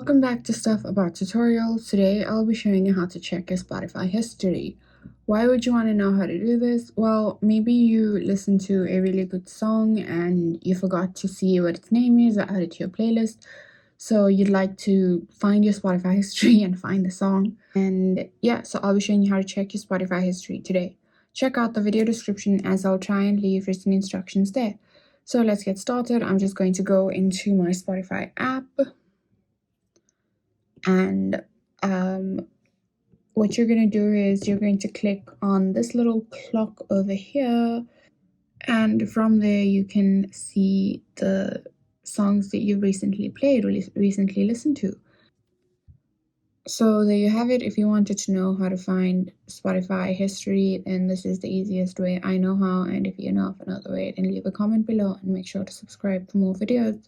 Welcome back to Stuff About Tutorials. Today I'll be showing you how to check your Spotify history. Why would you want to know how to do this? Well, maybe you listened to a really good song and you forgot to see what its name is or add it to your playlist. So you'd like to find your Spotify history and find the song. And yeah, so I'll be showing you how to check your Spotify history today. Check out the video description as I'll try and leave written instructions there. So let's get started. I'm just going to go into my Spotify app. And what you're going to do is you're going to click on this little clock over here, and from there you can see the songs that you've recently played or recently listened to. So there you have it. If you wanted to know how to find Spotify history, then this is the easiest way I know how, and if you know of another way, then leave a comment below and make sure to subscribe for more videos.